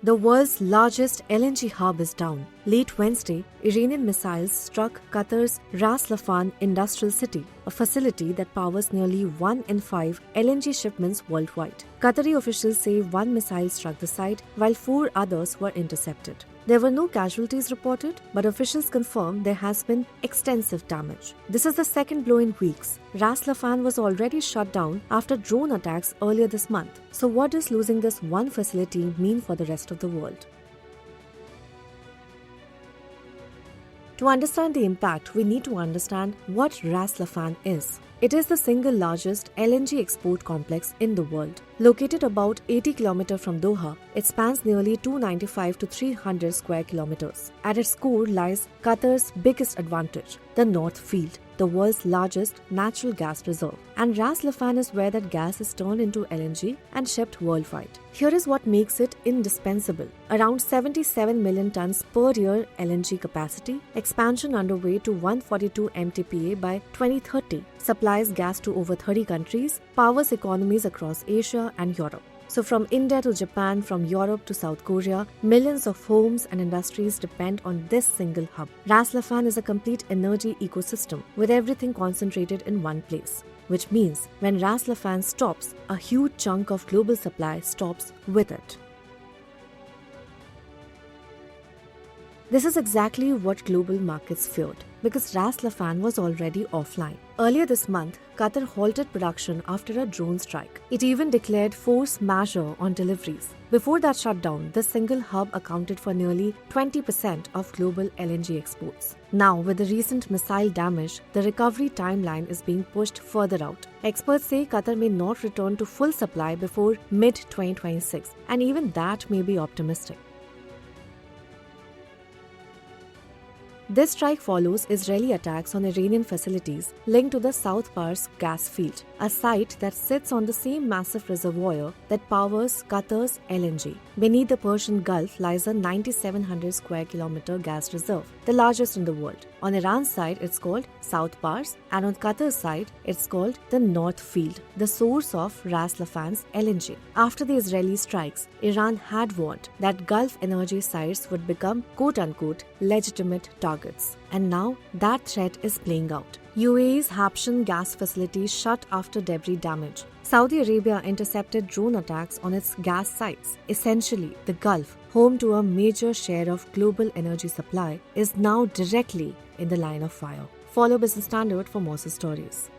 The world's largest LNG hub is down. Late Wednesday, Iranian missiles struck Qatar's Ras Laffan industrial city, a facility that powers nearly 1 in 5 LNG shipments worldwide. Qatari officials say 1 missile struck the site, while 4 others were intercepted. There were no casualties reported, but officials confirm there has been extensive damage. This is the second blow in weeks. Ras Laffan was already shut down after drone attacks earlier this month. So what does losing this one facility mean for the rest of the world? To understand the impact, we need to understand what Ras Laffan is. It is the single largest LNG export complex in the world. Located about 80 km from Doha, it spans nearly 295 to 300 square kilometers. At its core lies Qatar's biggest advantage, the North Field, the world's largest natural gas reserve. And Ras Laffan is where that gas is turned into LNG and shipped worldwide. Here is what makes it indispensable. Around 77 million tons per year LNG capacity, expansion underway to 142 MTPA by 2030, supplies gas to over 30 countries, powers economies across Asia and Europe. So from India to Japan, from Europe to South Korea, millions of homes and industries depend on this single hub. Ras Laffan is a complete energy ecosystem with everything concentrated in one place. Which means when Ras Laffan stops, a huge chunk of global supply stops with it. This is exactly what global markets feared, because Ras Laffan was already offline. Earlier this month, Qatar halted production after a drone strike. It even declared force majeure on deliveries. Before that shutdown, the single hub accounted for nearly 20% of global LNG exports. Now, with the recent missile damage, the recovery timeline is being pushed further out. Experts say Qatar may not return to full supply before mid-2026, and even that may be optimistic. This strike follows Israeli attacks on Iranian facilities linked to the South Pars gas field, a site that sits on the same massive reservoir that powers Qatar's LNG. Beneath the Persian Gulf lies a 9,700 square kilometer gas reserve, the largest in the world. On Iran's side, it's called South Pars, and on Qatar's side, it's called the North Field, the source of Ras Laffan's LNG. After the Israeli strikes, Iran had warned that Gulf energy sites would become quote-unquote legitimate targets. And now that threat is playing out. UAE's Habshan gas facility shut after debris damage. Saudi Arabia intercepted drone attacks on its gas sites. Essentially, the Gulf, home to a major share of global energy supply, is now directly in the line of fire. Follow Business Standard for more stories.